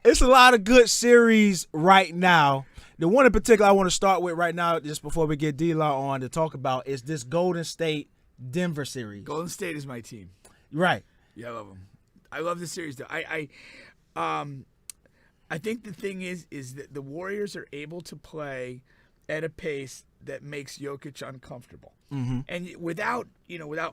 It's a lot of good series right now. The one in particular I want to start with right now, just before we get D-Law on to talk about, is this Golden State-Denver series. Golden State is my team. Right. Yeah, I love them. I love the series, though. I think the thing is that the Warriors are able to play at a pace that makes Jokic uncomfortable. Mm-hmm. And without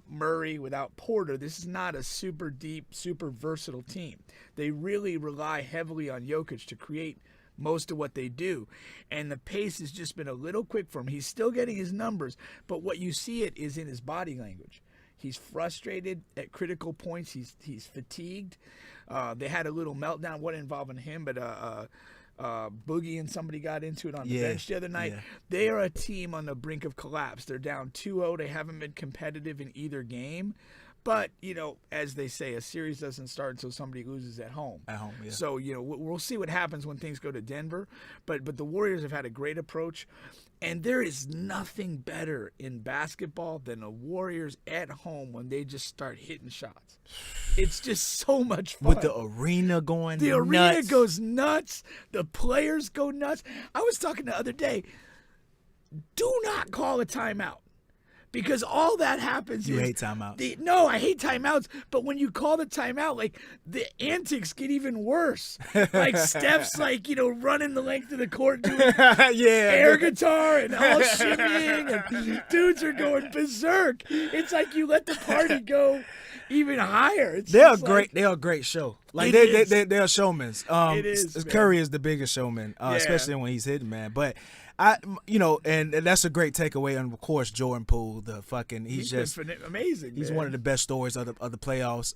Murray, without Porter, this is not a super deep, super versatile team. They really rely heavily on Jokic to create most of what they do. And the pace has just been a little quick for him. He's still getting his numbers, but what you see it is in his body language. He's frustrated at critical points. He's fatigued. They had a little meltdown, wasn't involving him, but Boogie and somebody got into it on the bench the other night. Yeah. They are a team on the brink of collapse. They're down 2-0. They haven't been competitive in either game. But, as they say, a series doesn't start until somebody loses at home. At home, yeah. So, we'll see what happens when things go to Denver. But the Warriors have had a great approach. And there is nothing better in basketball than the Warriors at home when they just start hitting shots. It's just so much fun. With the arena going nuts. The arena goes nuts. The players go nuts. I was talking the other day, do not call a timeout. Because all that happens You hate timeouts. No, I hate timeouts. But when you call the timeout, like, the antics get even worse. Like, Steph's, running the length of the court doing air guitar and all shimmying. And dudes are going berserk. It's like you let the party go even higher. They're a great show. Like, they're showmen. It is, Curry is the biggest showman, especially when he's hitting, man. But and that's a great takeaway. And of course, Jordan Poole, he's just amazing. He's one of the best stories of the playoffs.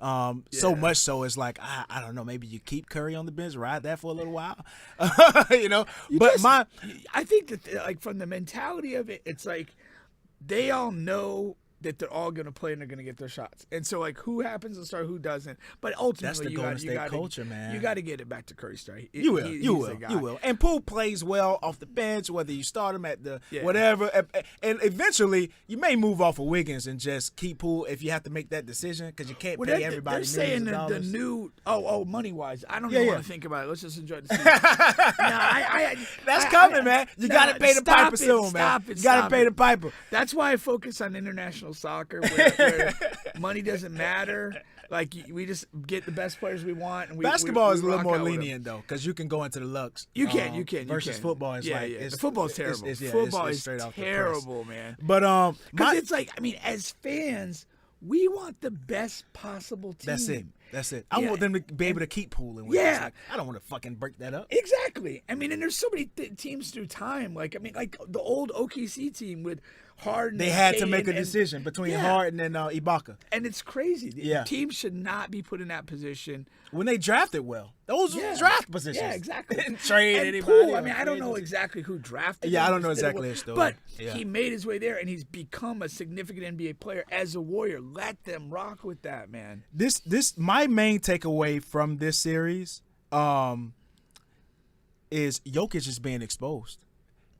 So much so, it's like I don't know. Maybe you keep Curry on the bench, ride that for a little while. I think that from the mentality of it, it's like they all know that they're all going to play and they're going to get their shots. And so, who happens to start, who doesn't. But ultimately, that's the Golden State culture, man. You got to get it back to Curry star. You will. And Poole plays well off the bench, whether you start him at the whatever. And eventually, you may move off of Wiggins and just keep Poole if you have to make that decision because you can't pay everybody They're saying the new money-wise. I don't even want to think about it. Let's just enjoy the season. That's coming, man. You got to pay the piper soon, man. You got to pay the piper. That's why I focus on international soccer where money doesn't matter. Like, we just get the best players we want. And basketball we is a little more lenient, though, because you can go into the Lux. You can. Versus football is the football's terrible. Football is terrible, man. But because it's like, as fans, we want the best possible team. That's it. I want them to be able to keep pooling with us. Like, I don't want to fucking break that up. Exactly. And there's so many teams through time. Like the old OKC team with Harden. They had to make a decision between Harden and Ibaka. And it's crazy. Teams should not be put in that position. When they drafted well. Those were draft positions. Yeah, exactly. Trade and anybody. Poole, I don't know exactly who drafted him. Yeah, I don't know exactly his story. But he made his way there, and he's become a significant NBA player as a Warrior. Let them rock with that, man. My main takeaway from this series is Jokic is being exposed.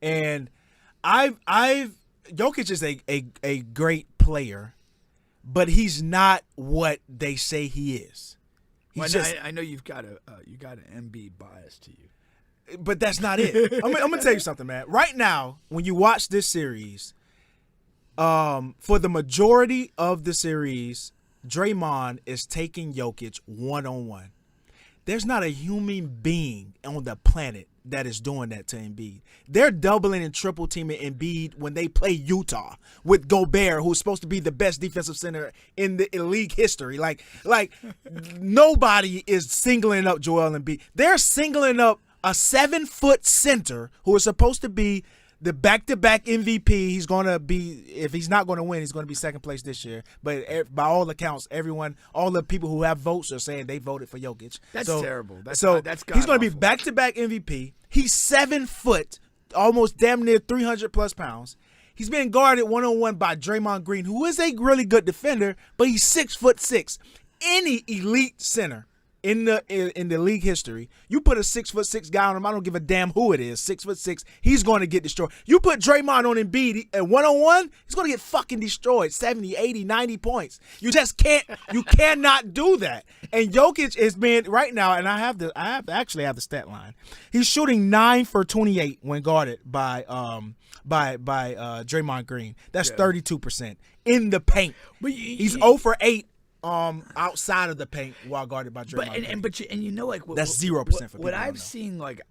And Jokic is a great player, but he's not what they say he is. I know you've got an MB bias to you, but that's not it. I'm gonna tell you something, man. Right now, when you watch this series, for the majority of the series, Draymond is taking Jokic one-on-one. There's not a human being on the planet that is doing that to Embiid. They're doubling and triple teaming Embiid when they play Utah with Gobert, who's supposed to be the best defensive center in the league history. Like nobody is singling up Joel Embiid. They're singling up a 7-foot center who is supposed to be the back-to-back MVP. He's going to be, if he's not going to win, he's going to be second place this year. But by all accounts, all the people who have votes are saying they voted for Jokic. That's terrible. That's he's going to be back-to-back MVP. He's 7 foot, almost damn near 300-plus pounds. He's being guarded one-on-one by Draymond Green, who is a really good defender, but he's 6'6". Any elite center in the league history. You put a 6'6" guy on him, I don't give a damn who it is. 6'6", he's going to get destroyed. You put Draymond on Embiid at 1-on-1, he's going to get fucking destroyed. 70, 80, 90 points. You just can't. You cannot do that. And Jokic is being right now, and I actually have the stat line. He's shooting 9 for 28 when guarded by Draymond Green. That's 32% in the paint. But he's 0 for 8 outside of the paint while guarded by Draymond. But you know, like that's 0% for people. What I've seen, like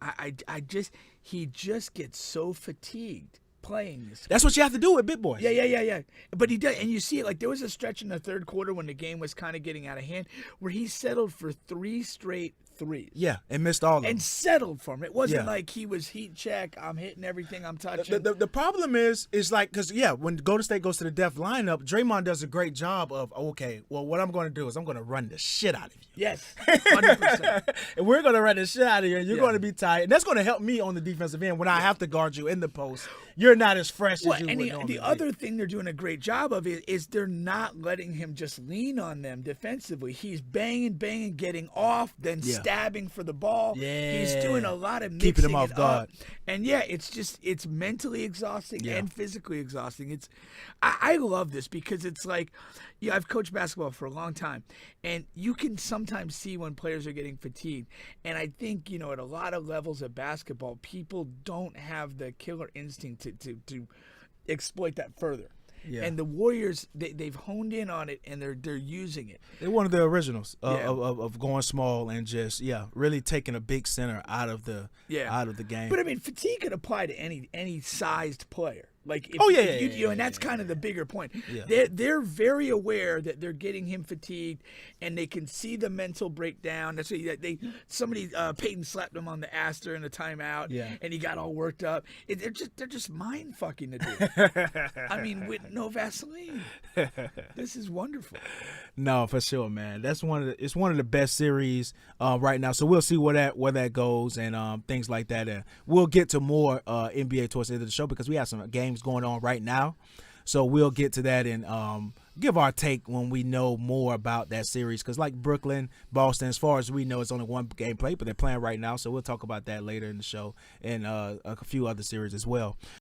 he just gets so fatigued playing this. That's what you have to do with big boys. Yeah. But he does, and you see it. Like there was a stretch in the third quarter when the game was kind of getting out of hand, where he settled for 3 straight threes. Yeah, and missed all of them. And settled for him. It wasn't like he was heat check. I'm hitting everything I'm touching. The problem is like, because, when Golden State goes to the death lineup, Draymond does a great job of, okay, well, what I'm going to do is I'm going to run the shit out of you. Yes, 100%. And we're going to run the shit out of you, and you're going to be tired. And that's going to help me on the defensive end when I have to guard you in the post. You're not as fresh as you would normally be. The other thing they're doing a great job of is they're not letting him just lean on them defensively. He's banging, getting off, then stabbing for the ball. Yeah. He's doing a lot of mixing keeping him off guard. And it's mentally exhausting and physically exhausting. I love this because it's like, I've coached basketball for a long time, and you can sometimes see when players are getting fatigued. And I think, at a lot of levels of basketball, people don't have the killer instinct to exploit that further. Yeah. And the Warriors, they've honed in on it, and they're using it. They're one of the originals of going small and just really taking a big center out of the game. But I mean, fatigue could apply to any sized player. Like, and that's kind of the bigger point. Yeah. They're very aware that they're getting him fatigued, and they can see the mental breakdown. That's what Peyton slapped him on the ass during the timeout, and he got all worked up. They're just mind fucking the dude. I mean, with no Vaseline. This is wonderful. No, for sure, man. It's one of the best series right now. So we'll see where that goes and things like that. And we'll get to more NBA towards the end of the show because we have some games going on right now. So we'll get to that and give our take when we know more about that series. Because like Brooklyn, Boston, as far as we know, it's only one game played, but they're playing right now. So we'll talk about that later in the show and a few other series as well.